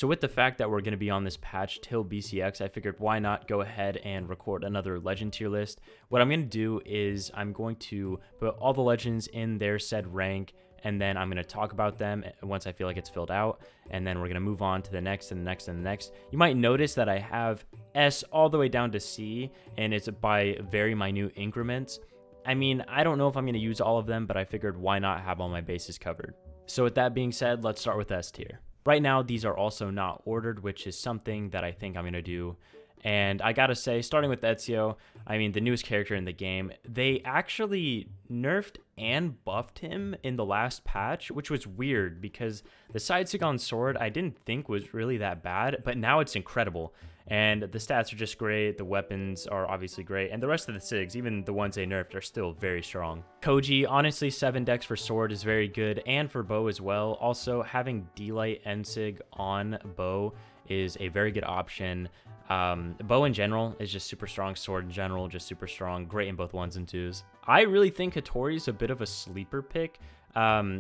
So with the fact that we're going to be on this patch till BCX, I figured why not go ahead and record another legend tier list. What I'm going to do is I'm going to put all the legends in their said rank, and then I'm going to talk about them once I feel like it's filled out, and then we're going to move on to the next and the next and the next. You might notice that I have S all the way down to C, and it's by very minute increments. I mean, I don't know if I'm going to use all of them, but I figured why not have all my bases covered. So with that being said, let's start with S tier. Right now, these are also not ordered, which is something that I think I'm going to do. And I gotta say, starting with Ezio, I mean, the newest character in the game, they actually nerfed and buffed him in the last patch, which was weird because the side sig on sword I didn't think was really that bad, but now it's incredible. And the stats are just great, the weapons are obviously great, and the rest of the sigs, even the ones they nerfed, are still very strong. Koji, honestly, 7 dex for sword is very good, and for bow as well. Also, having D-Light end sig on bow is a very good option. Bow in general is just super strong. Sword in general, just super strong. Great in both 1s and 2s. I really think Hattori is a bit of a sleeper pick.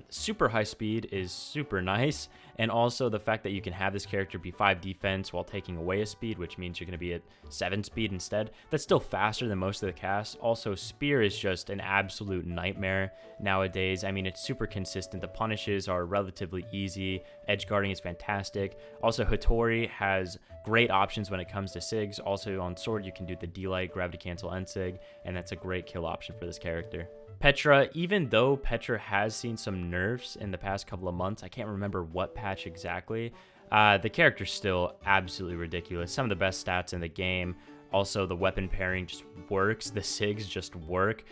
Super high speed is super nice, and also the fact that you can have this character be 5 defense while taking away a speed, which means you're going to be at 7 speed instead. That's still faster than most of the cast. Also, spear is just an absolute nightmare nowadays. I mean, it's super consistent. The punishes are relatively easy. Edge guarding is fantastic. Also, Hattori has great options when it comes to sigs. Also, on sword, you can do the D-Light, gravity cancel, end sig, and that's a great kill option for this character. Petra, even though Petra has seen some nerfs in the past couple of months, I can't remember what patch exactly, the character's still absolutely ridiculous. Some of the best stats in the game. Also, the weapon pairing just works. The SIGs just work.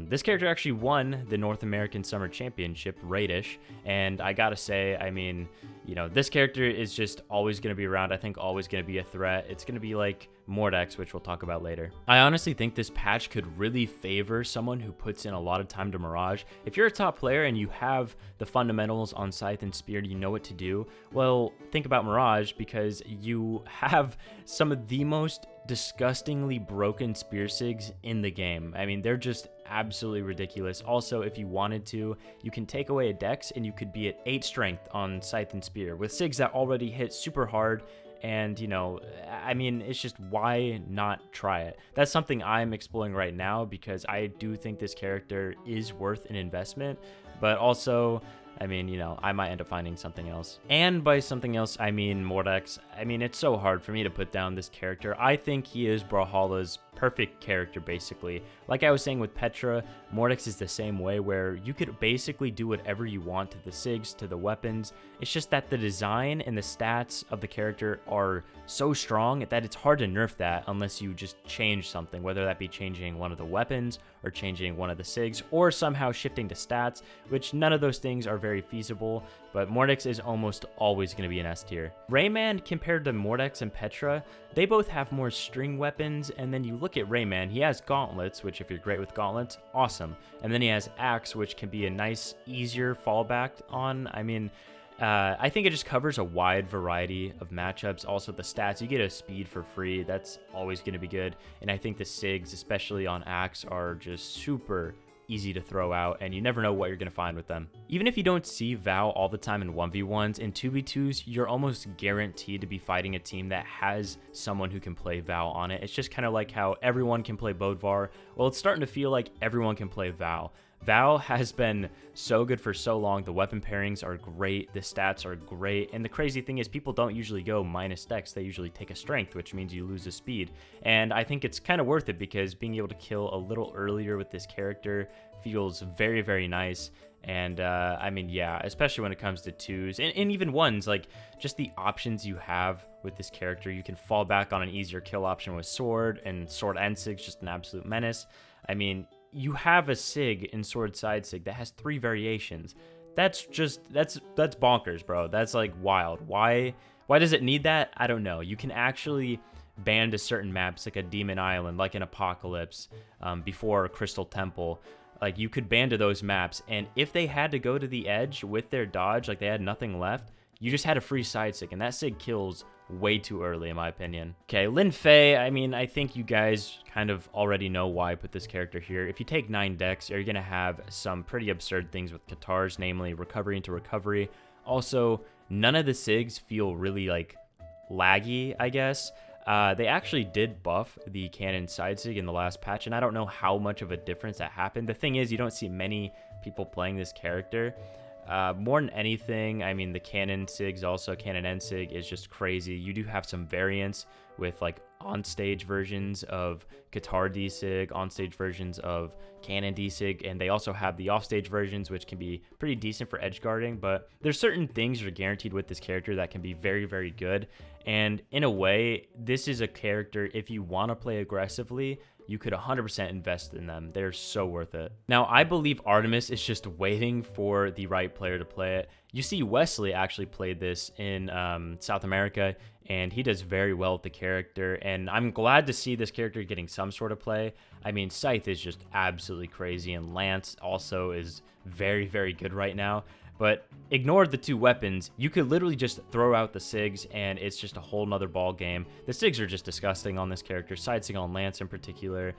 This character actually won the North American Summer Championship, Raidish, and I gotta say, I mean, you know, this character is just always going to be around. I think always going to be a threat. It's going to be like Mordex, which we'll talk about later. I honestly think this patch could really favor someone who puts in a lot of time to Mirage. If you're a top player and you have the fundamentals on Scythe and Spear, you know what to do, well, think about Mirage, because you have some of the most disgustingly broken spear sigs in the game. I mean, they're just absolutely ridiculous. Also, if you wanted to, you can take away a dex and you could be at 8 strength on Scythe and Spear with sigs that already hit super hard. And, you know, I mean, it's just, why not try it? That's something I'm exploring right now, because I do think this character is worth an investment, but also, I mean, you know, I might end up finding something else. And by something else, I mean Mordex. I mean, it's so hard for me to put down this character. I think he is Brawlhalla's perfect character, basically. Like I was saying with Petra, Mordex is the same way, where you could basically do whatever you want to the sigs, to the weapons. It's just that the design and the stats of the character are so strong that it's hard to nerf that unless you just change something, whether that be changing one of the weapons or changing one of the sigs, or somehow shifting to stats, which none of those things are very feasible, but Mordex is almost always going to be an S tier. Rayman, compared to Mordex and Petra, they both have more string weapons, and then you look at Rayman, he has gauntlets, which if you're great with gauntlets, awesome. And then he has axe, which can be a nice, easier fallback on. I mean, I think it just covers a wide variety of matchups. Also, the stats, you get a speed for free. That's always going to be good. And I think the SIGs, especially on axe, are just super easy to throw out, and you never know what you're going to find with them. Even if you don't see Val all the time in 1v1s, in 2v2s, you're almost guaranteed to be fighting a team that has someone who can play Val on it. It's just kind of like how everyone can play Bodvar. Well, it's starting to feel like everyone can play Val. Val has been so good for so long. The weapon pairings are great. The stats are great. And the crazy thing is, people don't usually go minus dex. They usually take a strength, which means you lose a speed. And I think it's kind of worth it, because being able to kill a little earlier with this character feels very, very nice. And I mean, yeah, especially when it comes to 2s and even 1s, like just the options you have with this character. You can fall back on an easier kill option with sword, and sword end sig's just an absolute menace. I mean, you have a sig in sword side sig that has 3 variations. That's bonkers, bro. That's like wild. Why does it need that? I don't know. You can actually ban to certain maps, like a Demon Island, like an Apocalypse, before Crystal Temple. Like, you could ban to those maps, and if they had to go to the edge with their dodge, like they had nothing left, you just had a free side sig, and that sig kills way too early, in my opinion. Okay, Lin Fei, I mean, I think you guys kind of already know why I put this character here. If you take 9 dex, you're going to have some pretty absurd things with Katars, namely recovery into recovery. Also, none of the SIGs feel really like laggy, I guess. They actually did buff the cannon side SIG in the last patch, and I don't know how much of a difference that happened. The thing is, you don't see many people playing this character. More than anything, I mean, the cannon SIGs also, cannon N SIG is just crazy. You do have some variants with like on-stage versions of guitar D-SIG, on-stage versions of cannon D-SIG, and they also have the off-stage versions, which can be pretty decent for edge guarding, but there's certain things you're guaranteed with this character that can be very, very good, and in a way, this is a character, if you want to play aggressively, you could 100% invest in them. They're so worth it. Now, I believe Artemis is just waiting for the right player to play it. You see Wesley actually played this in South America, and he does very well with the character, and I'm glad to see this character getting some sort of play. I mean, Scythe is just absolutely crazy, and Lance also is very, very good right now. But ignore the two weapons. You could literally just throw out the SIGs, and it's just a whole nother ball game. The SIGs are just disgusting on this character. Side SIG on Lance in particular.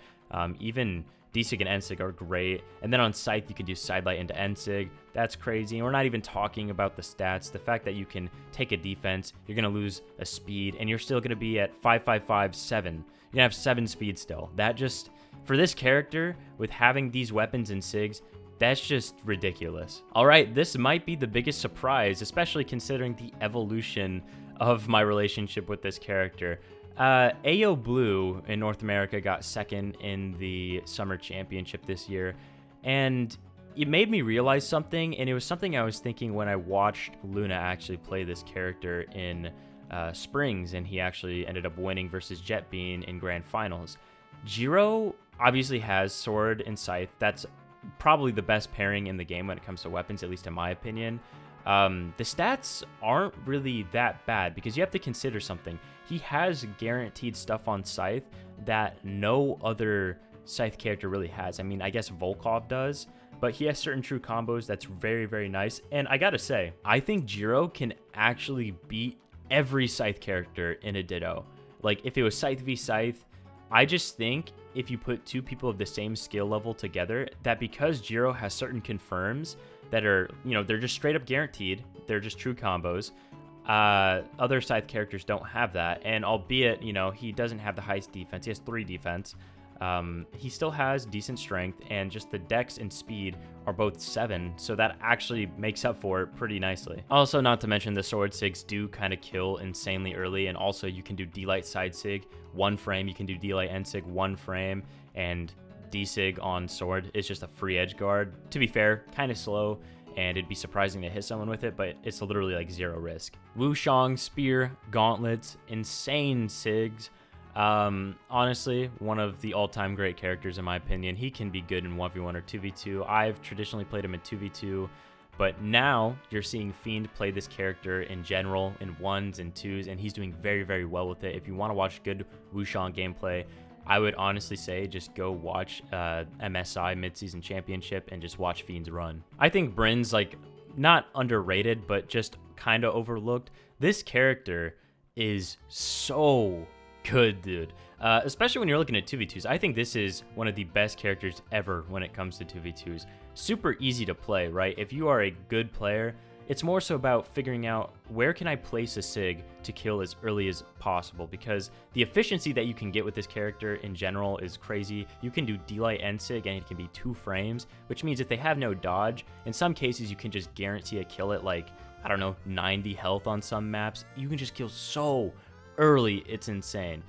Even D-SIG and N-SIG are great. And then on Scythe, you can do Sidelight into N-SIG. That's crazy. And we're not even talking about the stats. The fact that you can take a defense, you're going to lose a speed, and you're still going to be at 555, 7. You're going to have 7 speed still. That just, for this character, with having these weapons and SIGs, that's just ridiculous. All right, this might be the biggest surprise, especially considering the evolution of my relationship with this character. AO Blue in North America got second in the Summer Championship this year, and it made me realize something, and it was something I was thinking when I watched Luna actually play this character in Springs, and he actually ended up winning versus Jet Bean in Grand Finals. Jiro obviously has Sword and Scythe. That's probably the best pairing in the game when it comes to weapons, at least in my opinion. The stats aren't really that bad because you have to consider something. He has guaranteed stuff on Scythe that no other Scythe character really has. I mean, I guess Volkov does, but he has certain true combos that's very, very nice. And I gotta say, I think Jiro can actually beat every Scythe character in a Ditto. Like, if it was Scythe v Scythe, I just think if you put two people of the same skill level together, that because Jiro has certain confirms that are, you know, they're just straight up guaranteed, they're just true combos, other Scythe characters don't have that. And albeit, you know, he doesn't have the highest defense, he has 3 defense, he still has decent strength, and just the dex and speed are both 7, so that actually makes up for it pretty nicely. Also, not to mention the sword SIGs do kind of kill insanely early, and also you can do D-Light side SIG 1 frame, you can do D-Light N SIG 1 frame, and D-SIG on sword is just a free edge guard. To be fair, kind of slow, and it'd be surprising to hit someone with it, but it's literally like 0 risk. Wushang, Spear, Gauntlets, insane SIGs. Honestly, one of the all-time great characters in my opinion. He can be good in 1v1 or 2v2. I've traditionally played him in 2v2, but now you're seeing Fiend play this character in general in 1s and 2s, and he's doing very, very well with it. If you want to watch good Wushang gameplay, I would honestly say just go watch MSI Midseason Championship and just watch Fiends run. I think Bryn's like not underrated, but just kind of overlooked. This character is so good, dude. Especially when you're looking at 2v2s. I think this is one of the best characters ever when it comes to 2v2s. Super easy to play, right? If you are a good player, it's more so about figuring out where can I place a SIG to kill as early as possible, because the efficiency that you can get with this character in general is crazy. You can do D-Light N SIG and it can be 2 frames, which means if they have no dodge, in some cases you can just guarantee a kill at like, I don't know, 90 health on some maps. You can just kill so early, it's insane.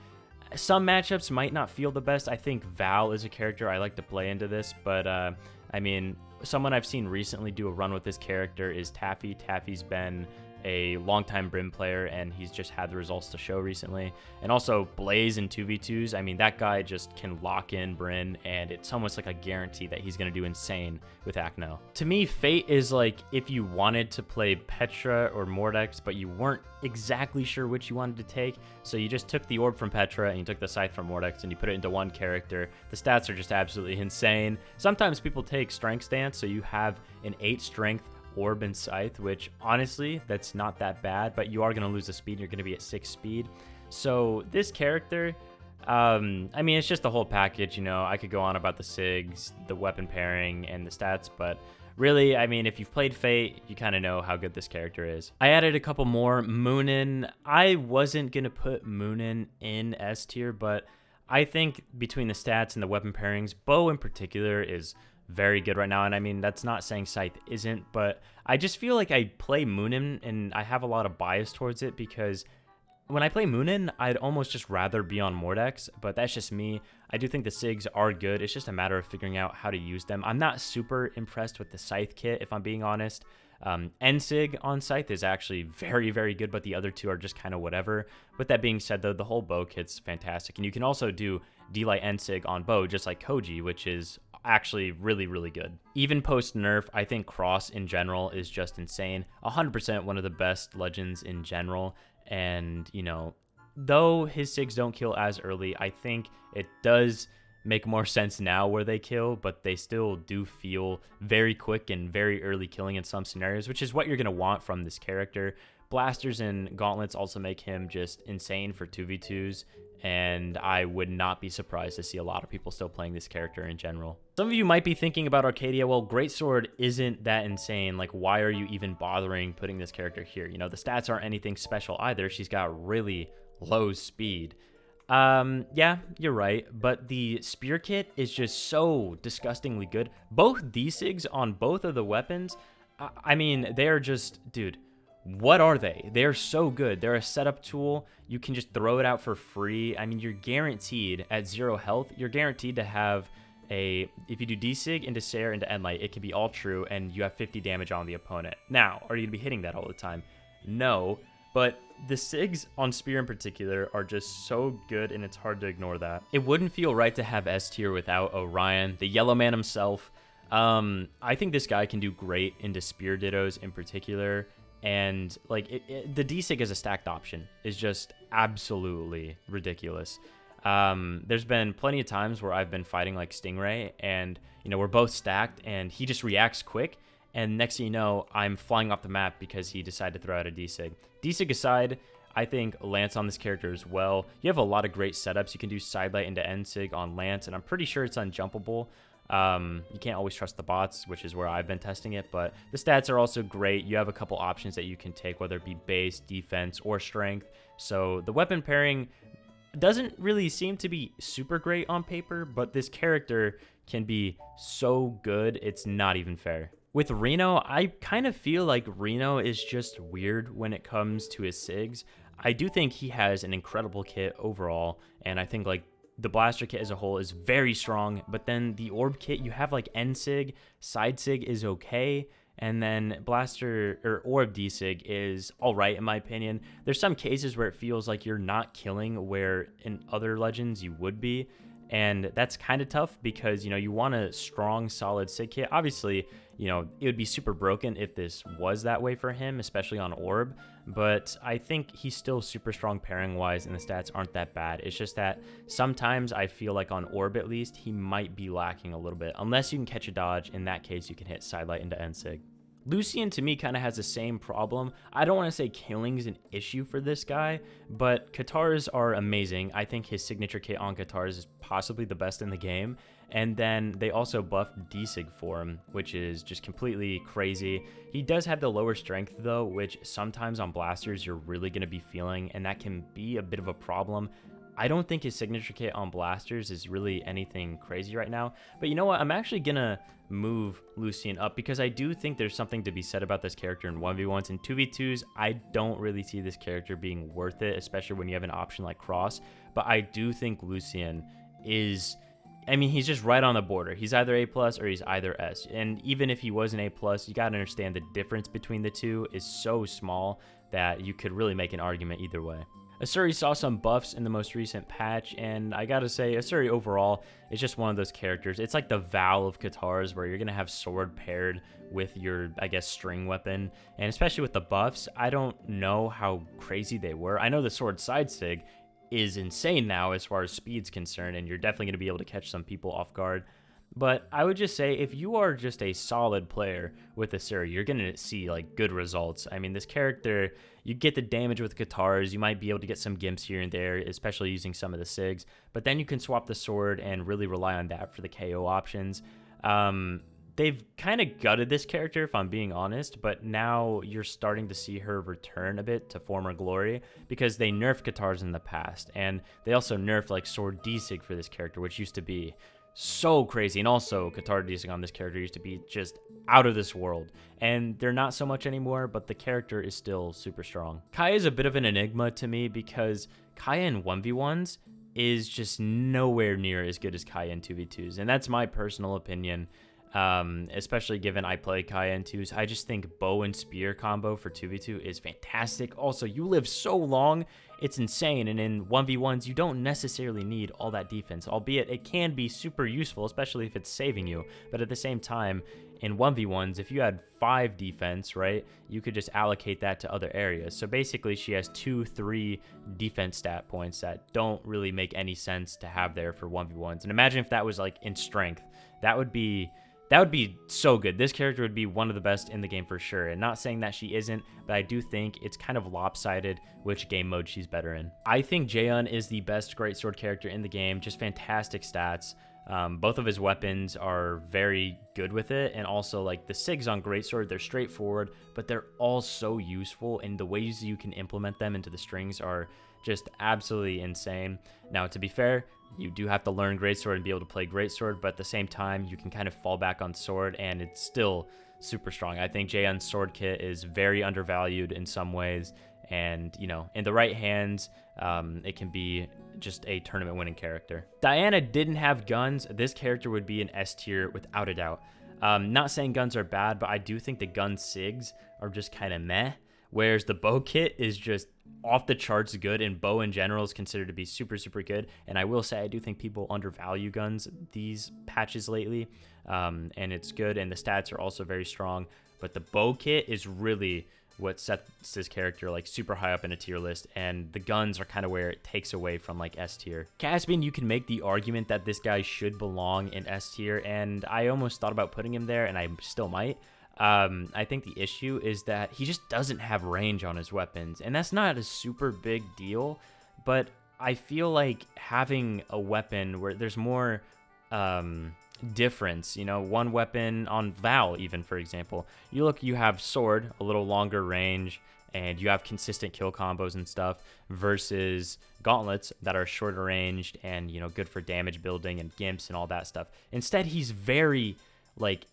Some matchups might not feel the best. I think Val is a character I like to play into this, but I mean, someone I've seen recently do a run with this character is Taffy. Taffy's been a longtime Brim player, and he's just had the results to show recently. And also Blaze in 2v2s. I mean, that guy just can lock in Bryn, and it's almost like a guarantee that he's going to do insane with Acno. To me, Fate is like if you wanted to play Petra or Mordex, but you weren't exactly sure which you wanted to take, so you just took the orb from Petra and you took the scythe from Mordex and you put it into one character. The stats are just absolutely insane. Sometimes people take strength stance, so you have an 8 strength orb and scythe, which honestly that's not that bad, but you are going to lose the speed. You're going to be at 6 speed. So this character, I mean, it's just the whole package. You know, I could go on about the SIGs, the weapon pairing, and the stats, but really, I mean, if you've played Fate, you kind of know how good this character is. I added a couple more. Moonin. I wasn't going to put Moonin in S tier, but I think between the stats and the weapon pairings, Bow in particular is very good right now. And I mean, that's not saying Scythe isn't, but I just feel like I play Moonin and I have a lot of bias towards it because when I play Moonin, I'd almost just rather be on Mordex, but that's just me. I do think the SIGs are good. It's just a matter of figuring out how to use them. I'm not super impressed with the Scythe kit, if I'm being honest. NSIG on Scythe is actually very, very good, but the other two are just kind of whatever. With that being said, though, the whole Bow kit's fantastic. And you can also do D-Light NSIG on Bow, just like Koji, which is actually really, really good. Even post-nerf, I think Cross in general is just insane. 100% one of the best legends in general. And, you know, though his SIGs don't kill as early, I think it does make more sense now where they kill, but they still do feel very quick and very early killing in some scenarios, which is what you're going to want from this character. Blasters and gauntlets also make him just insane for 2v2s, and I would not be surprised to see a lot of people still playing this character in general. Some of you might be thinking about Arcadia, well, Greatsword isn't that insane. Like, why are you even bothering putting this character here? You know, the stats aren't anything special either. She's got really low speed. Yeah, you're right, but the spear kit is just so disgustingly good. Both D-SIGs on both of the weapons, I mean, they're just, dude, what are they? They're so good. They're a setup tool. You can just throw it out for free. I mean, you're guaranteed at 0 health, you're guaranteed to have if you do D-SIG into Sair into Endlight, it can be all true, and you have 50 damage on the opponent. Now, are you going to be hitting that all the time? No. But the SIGs on Spear in particular are just so good, and it's hard to ignore that. It wouldn't feel right to have S tier without Orion, the Yellow Man himself. I think this guy can do great into Spear Dittos in particular. And like the D-SIG as a stacked option is just absolutely ridiculous. There's been plenty of times where I've been fighting like Stingray, and you know, we're both stacked, and he just reacts quick. And next thing you know, I'm flying off the map because he decided to throw out a D-SIG. D-SIG aside, I think Lance on this character as well. You have a lot of great setups. You can do Sidelight into N-SIG on Lance, and I'm pretty sure it's unjumpable. You can't always trust the bots, which is where I've been testing it, but the stats are also great. You have a couple options that you can take, whether it be base, defense, or strength. So the weapon pairing doesn't really seem to be super great on paper, but this character can be so good, it's not even fair. With Reno, I kind of feel like Reno is just weird when it comes to his SIGs. I do think he has an incredible kit overall, and I think like the blaster kit as a whole is very strong, but then the orb kit, you have like N-SIG, side SIG is okay, and then blaster or orb D-SIG is all right in my opinion. There's some cases where it feels like you're not killing where in other legends you would be, and that's kind of tough because, you know, you want a strong, solid SIG kit. Obviously, you know, it would be super broken if this was that way for him, especially on Orb, but I think he's still super strong pairing-wise, and the stats aren't that bad. It's just that sometimes I feel like on Orb, at least, he might be lacking a little bit. Unless you can catch a dodge, in that case, you can hit Sidelight into N-SIG. Lucian, to me, kind of has the same problem. I don't want to say killing is an issue for this guy, but Katars are amazing. I think his signature kit on Katars is possibly the best in the game. And then they also buffed D-SIG for him, which is just completely crazy. He does have the lower strength, though, which sometimes on blasters you're really going to be feeling, and that can be a bit of a problem. I don't think his signature kit on blasters is really anything crazy right now. But you know what? I'm actually going to move Lucian up because I do think there's something to be said about this character in 1v1s. and 2v2s, I don't really see this character being worth it, especially when you have an option like Cross. But I do think Lucian is... I mean, he's just right on the border. He's either A+ or he's either S. And even if he was an A+, you got to understand the difference between the two is so small that you could really make an argument either way. Asuri saw some buffs in the most recent patch, and I gotta say, Asuri overall is just one of those characters. It's like the Val of Katars, where you're gonna have sword paired with your, I guess, string weapon. And especially with the buffs, I don't know how crazy they were. I know the sword side sig is insane now as far as speed's concerned, and you're definitely going to be able to catch some people off guard. But I would just say if you are just a solid player with Asuri, you're going to see like good results. I mean, this character, you get the damage with Katars, you might be able to get some gimps here and there, especially using some of the SIGs, but then you can swap the sword and really rely on that for the KO options. they've kind of gutted this character, if I'm being honest, but now you're starting to see her return a bit to former glory because they nerfed guitars in the past, and they also nerfed like sword desig for this character, which used to be so crazy. And also guitar desig on this character used to be just out of this world, and they're not so much anymore, but the character is still super strong. Kaya is a bit of an enigma to me because Kaya in 1v1s is just nowhere near as good as Kaya in 2v2s, and that's my personal opinion. Especially given I play Kaya in 2s. I just think bow and spear combo for 2v2 is fantastic. Also, you live so long, it's insane, and in 1v1s you don't necessarily need all that defense, albeit it can be super useful, especially if it's saving you. But at the same time, in 1v1s, if you had 5 defense, right, you could just allocate that to other areas. So basically she has 2-3 defense stat points that don't really make any sense to have there for 1v1s. And imagine if that was like in strength. That would be so good. This character would be one of the best in the game for sure. And not saying that she isn't, but I do think it's kind of lopsided which game mode she's better in. I think Jaehyun is the best greatsword character in the game. Just fantastic stats. Both of his weapons are very good with it, and also like the SIGs on greatsword, they're straightforward, but they're all so useful, and the ways you can implement them into the strings are just absolutely insane. Now, to be fair, you do have to learn greatsword and be able to play greatsword, but at the same time, you can kind of fall back on sword, and it's still super strong. I think Jaehyun's sword kit is very undervalued in some ways, and you know, in the right hands, it can be just a tournament winning character. Diana didn't have guns. This character would be an S tier without a doubt. Not saying guns are bad, but I do think the gun SIGs are just kind of meh, whereas the bow kit is just off the charts good, and bow in general is considered to be super good. And I will say I do think people undervalue guns these patches lately, and it's good, and the stats are also very strong, but the bow kit is really what sets this character like super high up in a tier list, and the guns are kind of where it takes away from like S tier. Caspian, you can make the argument that this guy should belong in S tier, and I almost thought about putting him there, and I still might. I think the issue is that he just doesn't have range on his weapons, and that's not a super big deal, but I feel like having a weapon where there's more difference, you know, one weapon on Val, even, for example, you have sword, a little longer range, and you have consistent kill combos and stuff, versus gauntlets that are shorter ranged and, you know, good for damage building and gimps and all that stuff. Instead, he's very like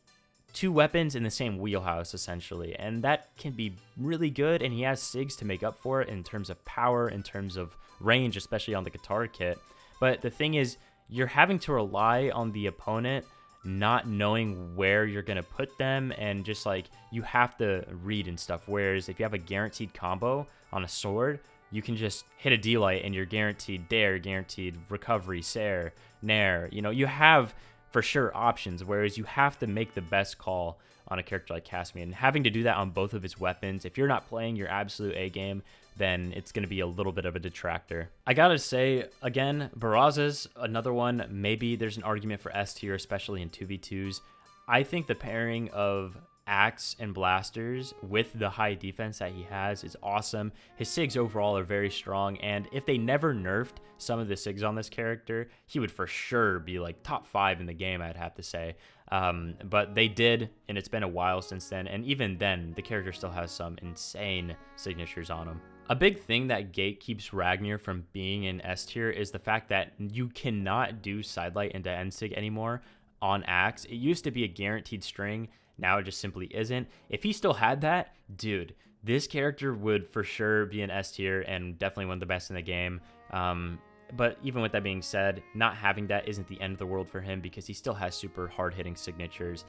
2 weapons in the same wheelhouse essentially, and that can be really good, and he has SIGs to make up for it in terms of power, in terms of range, especially on the guitar kit. But the thing is, you're having to rely on the opponent not knowing where you're going to put them, and just like you have to read and stuff. Whereas if you have a guaranteed combo on a sword, you can just hit a D-Light and you're guaranteed dare, guaranteed recovery, Sair, Nair. You know, you have for sure options, whereas you have to make the best call on a character like Caspian. Having to do that on both of his weapons, if you're not playing your absolute A game, then it's going to be a little bit of a detractor. I gotta say, again, Barraza's another one. Maybe there's an argument for S tier, especially in 2v2s. I think the pairing of Axe and Blasters with the high defense that he has is awesome. His SIGs overall are very strong, and if they never nerfed some of the SIGs on this character, he would for sure be like top 5 in the game, I'd have to say. But they did, and it's been a while since then, and even then, the character still has some insane signatures on him. A big thing that gatekeeps Ragnar from being in S tier is the fact that you cannot do sidelight into N-Sig anymore on Axe. It used to be a guaranteed string, now it just simply isn't. If he still had that, dude, this character would for sure be an S tier and definitely one of the best in the game. But even with that being said, not having that isn't the end of the world for him because he still has super hard-hitting signatures.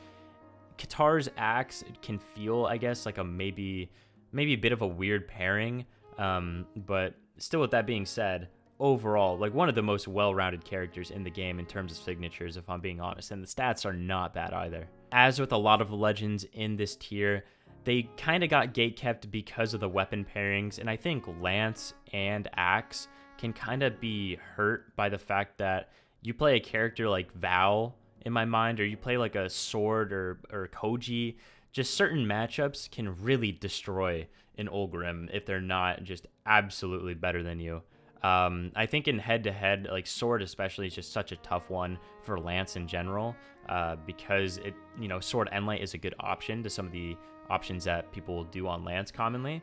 Katar's Axe can feel, I guess, like a maybe a bit of a weird pairing. But still, with that being said, overall, like one of the most well-rounded characters in the game in terms of signatures, if I'm being honest, and the stats are not bad either. As with a lot of legends in this tier, they kind of got gatekept because of the weapon pairings, and I think Lance and Axe can kind of be hurt by the fact that you play a character like Val, in my mind, or you play like a Sword or Koji. Just certain matchups can really destroy an Ulgrim if they're not just absolutely better than you. I think in head-to-head, like Sword especially, is just such a tough one for Lance in general, because Sword and Light is a good option to some of the options that people will do on Lance commonly.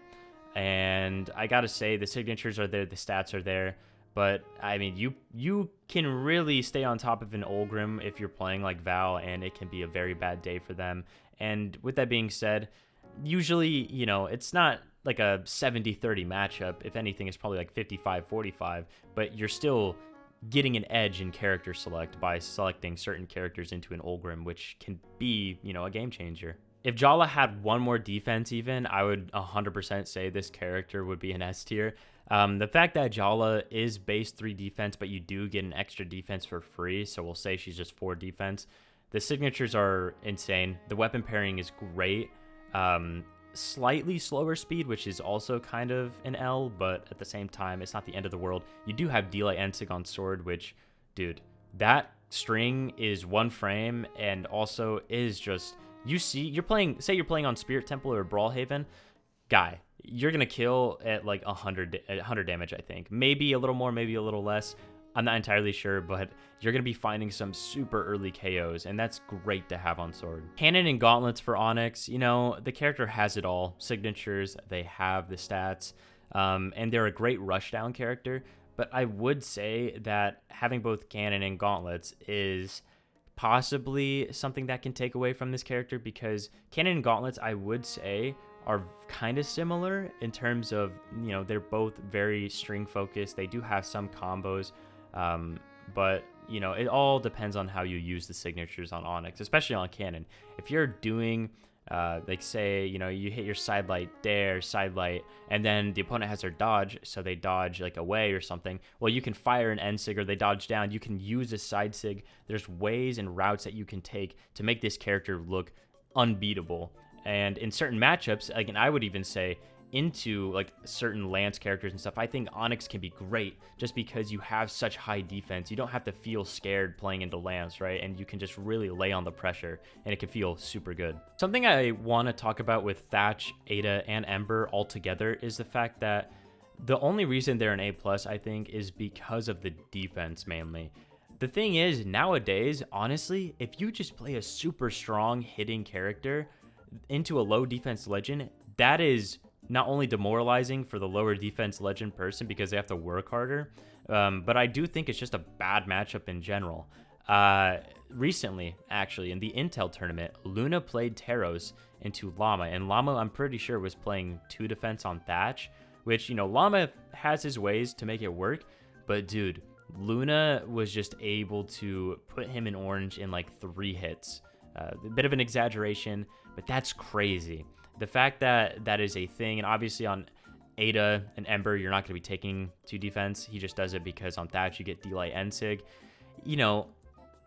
And I gotta say, the signatures are there, the stats are there, but I mean, you can really stay on top of an Olgrim if you're playing like Val, and it can be a very bad day for them. And with that being said, usually, it's not like a 70-30 matchup. If anything, it's probably like 55-45, but you're still getting an edge in character select by selecting certain characters into an Olgrim, which can be, a game changer. If Brawlhalla had one more defense even, I would 100% say this character would be an S tier. The fact that Brawlhalla is base 3 defense, but you do get an extra defense for free, so we'll say she's just 4 defense. The signatures are insane. The weapon pairing is great. Slightly slower speed, which is also kind of an L, but at the same time, it's not the end of the world. You do have Delay Ensig on Sword, which, dude, that string is 1 frame, and also is just... say you're playing on Spirit Temple or Brawlhaven, guy, you're gonna kill at like 100 damage, I think. Maybe a little more, maybe a little less. I'm not entirely sure, but you're gonna be finding some super early KOs, and that's great to have on Sword. Cannon and Gauntlets for Onyx, the character has it all. Signatures, they have the stats, and they're a great rushdown character. But I would say that having both Cannon and Gauntlets is possibly something that can take away from this character, because Cannon and Gauntlets, I would say, are kind of similar in terms of, they're both very string focused. They do have some combos, but it all depends on how you use the signatures on Onyx, especially on Cannon. If you're doing like say, you hit your side light there, side light, and then the opponent has their dodge, so they dodge like away or something. Well, you can fire an end sig, or they dodge down. You can use a side sig. There's ways and routes that you can take to make this character look unbeatable. And in certain matchups, again, I would even say into like certain Lance characters and stuff, I think Onyx can be great just because you have such high defense. You don't have to feel scared playing into Lance, right? And you can just really lay on the pressure, and it can feel super good. Something I want to talk about with Thatch, Ada, and Ember all together is the fact that the only reason they're an A+, I think, is because of the defense mainly. The thing is, nowadays, honestly, if you just play a super strong hitting character into a low defense legend, that is not only demoralizing for the lower defense legend person because they have to work harder, but I do think it's just a bad matchup in general. Recently, actually, in the Intel tournament, Luna played Taros into Llama, and Llama, I'm pretty sure, was playing 2 defense on Thatch, which, Llama has his ways to make it work, but dude, Luna was just able to put him in orange in like 3 hits. A bit of an exaggeration, but that's crazy. The fact that that is a thing, and obviously on Ada and Ember, you're not going to be taking 2 defense. He just does it because on Thatch you get Delay Ensig.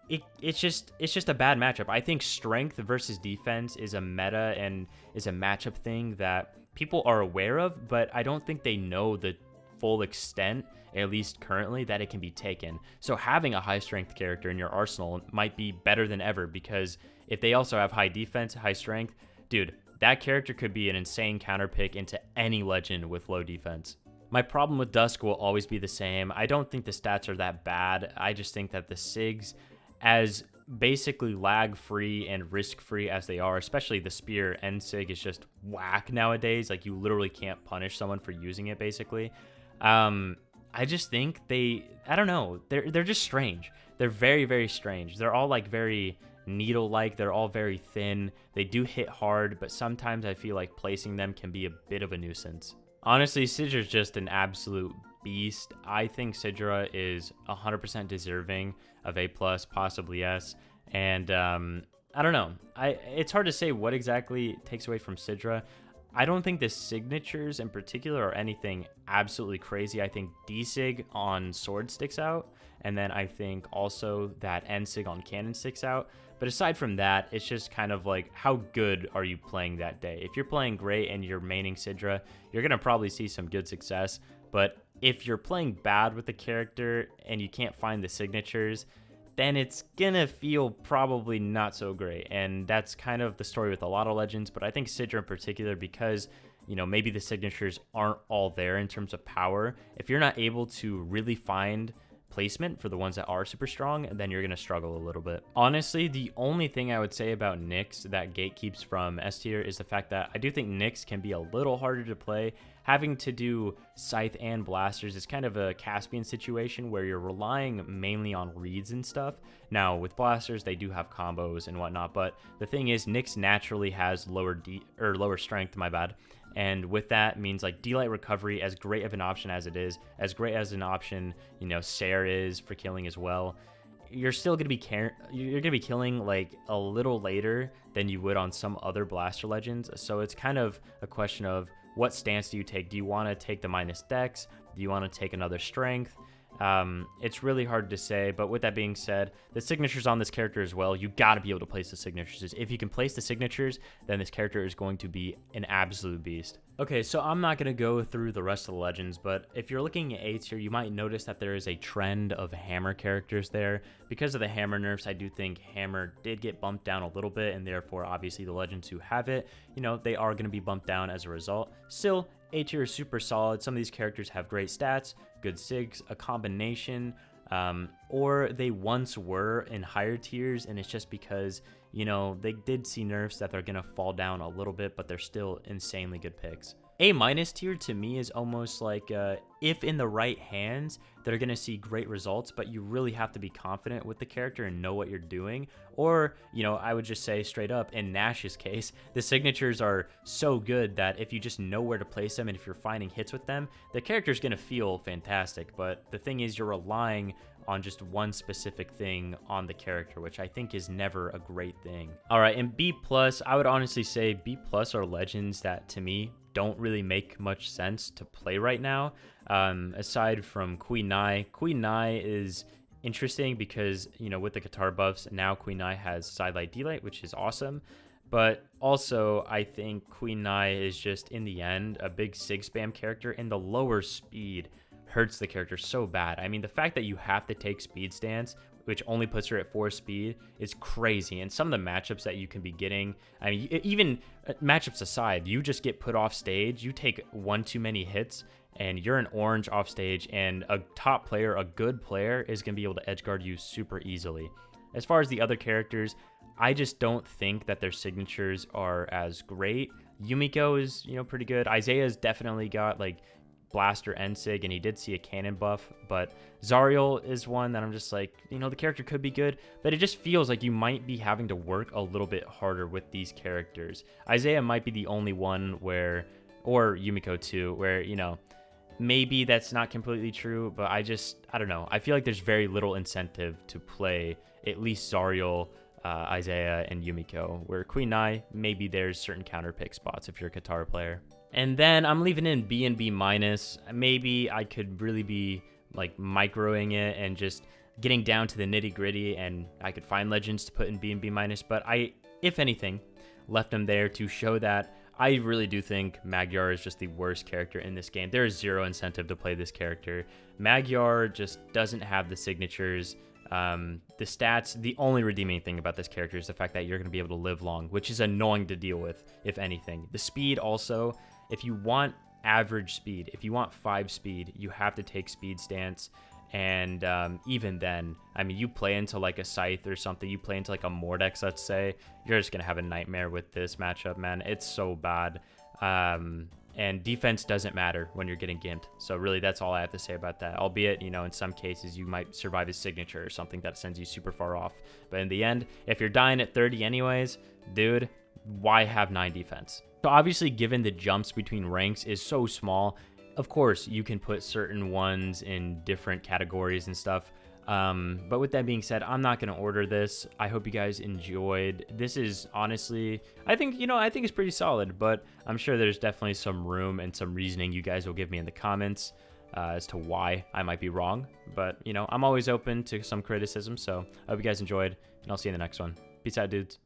It's just a bad matchup. I think strength versus defense is a meta and is a matchup thing that people are aware of, but I don't think they know the full extent, at least currently, that it can be taken. So having a high strength character in your arsenal might be better than ever, because if they also have high defense, high strength, dude, that character could be an insane counter pick into any legend with low defense. My problem with Dusk will always be the same. I don't think the stats are that bad. I just think that the SIGs, as basically lag-free and risk-free as they are, especially the Spear end SIG is just whack nowadays. Like, you literally can't punish someone for using it, basically. I just think I don't know, they're just strange. They're very, very strange. They're all like very needle-like. They're all very thin. They do hit hard, but sometimes I feel like placing them can be a bit of a nuisance. Honestly, Sidra's just an absolute beast. I think Sidra is 100% deserving of A+, possibly S. And I don't know. It's hard to say what exactly takes away from Sidra. I don't think the signatures in particular are anything absolutely crazy. I think D-Sig on Sword sticks out, and then I think also that N-Sig on Cannon sticks out. But aside from that, it's just kind of like, how good are you playing that day? If you're playing great and you're maining Sidra, you're going to probably see some good success. But if you're playing bad with the character and you can't find the signatures, then it's gonna feel probably not so great. And that's kind of the story with a lot of legends, but I think Sidra in particular, because maybe the signatures aren't all there in terms of power. If you're not able to really find placement for the ones that are super strong, then you're going to struggle a little bit. Honestly, the only thing I would say about Nyx that gatekeeps from S tier is the fact that I do think Nyx can be a little harder to play. Having to do Scythe and Blasters is kind of a Caspian situation where you're relying mainly on reads and stuff. Now, with Blasters, they do have combos and whatnot, but the thing is, Nyx naturally has lower strength, my bad. And with that means like D-Light Recovery, as great of an option as it is, as great as an option, Sair is for killing as well, you're still going to be killing like a little later than you would on some other Blaster Legends. So it's kind of a question of what stance do you take? Do you want to take the minus dex? Do you want to take another strength? It's really hard to say, but with that being said, the signatures on this character as well, you got to be able to place the signatures. If you can place the signatures, then this character is going to be an absolute beast. Okay, so I'm not going to go through the rest of the legends, but if you're looking at A tier, you might notice that there is a trend of hammer characters there. Because of the hammer nerfs, I do think hammer did get bumped down a little bit, and therefore, obviously, the legends who have it, they are going to be bumped down as a result. Still, A tier is super solid. Some of these characters have great stats, good sigs, a combination, or they once were in higher tiers, and it's just because they did see nerfs that they're gonna fall down a little bit, but they're still insanely good picks. A minus tier to me is almost like if in the right hands, they're gonna see great results, but you really have to be confident with the character and know what you're doing. Or I would just say straight up, in Nash's case, the signatures are so good that if you just know where to place them and if you're finding hits with them, the character's gonna feel fantastic. But the thing is, you're relying on just one specific thing on the character, which I think is never a great thing. All right, and B+, I would honestly say B+ are legends that to me don't really make much sense to play right now. Aside from Queen Nai. Queen Nai is interesting because, with the Qatar buffs, now Queen Nai has Sidelight D-Light, which is awesome. But also, I think Queen Nai is just, in the end, a big sig spam character, and the lower speed hurts the character so bad. I mean, the fact that you have to take speed stance, which only puts her at 4 speed, is crazy. And some of the matchups that you can be getting, I mean, even matchups aside, you just get put off stage, you take one too many hits, and you're an orange off stage, and a top player, a good player, is going to be able to edgeguard you super easily. As far as the other characters, I just don't think that their signatures are as great. Yumiko is, pretty good. Isaiah's definitely got, like, Blaster and Sig, and he did see a cannon buff, but Zariel is one that I'm just like, the character could be good, but it just feels like you might be having to work a little bit harder with these characters. Isaiah might be the only one where, or Yumiko too, where, maybe that's not completely true, but I don't know. I feel like there's very little incentive to play at least Zariel, Isaiah, and Yumiko, where Queen Nai, maybe there's certain counter pick spots if you're a Qatar player. And then I'm leaving in B and B minus. Maybe I could really be like microing it and just getting down to the nitty gritty, and I could find legends to put in B and B minus. But I, if anything, left them there to show that I really do think Magyar is just the worst character in this game. There is zero incentive to play this character. Magyar just doesn't have the signatures. The stats, the only redeeming thing about this character is the fact that you're going to be able to live long, which is annoying to deal with, if anything. The speed also, if you want average speed, if you want 5 speed, you have to take speed stance. And even then, I mean, you play into like a Scythe or something, you play into like a Mordex, let's say, you're just going to have a nightmare with this matchup, man. It's so bad. And defense doesn't matter when you're getting gimped. So really, that's all I have to say about that. Albeit, in some cases, you might survive his signature or something that sends you super far off. But in the end, if you're dying at 30 anyways, dude, why have 9 defense? So obviously, given the jumps between ranks is so small, of course, you can put certain ones in different categories and stuff. But with that being said, I'm not going to order this. I hope you guys enjoyed. This is honestly, I think it's pretty solid, but I'm sure there's definitely some room and some reasoning you guys will give me in the comments as to why I might be wrong. But, I'm always open to some criticism. So I hope you guys enjoyed, and I'll see you in the next one. Peace out, dudes.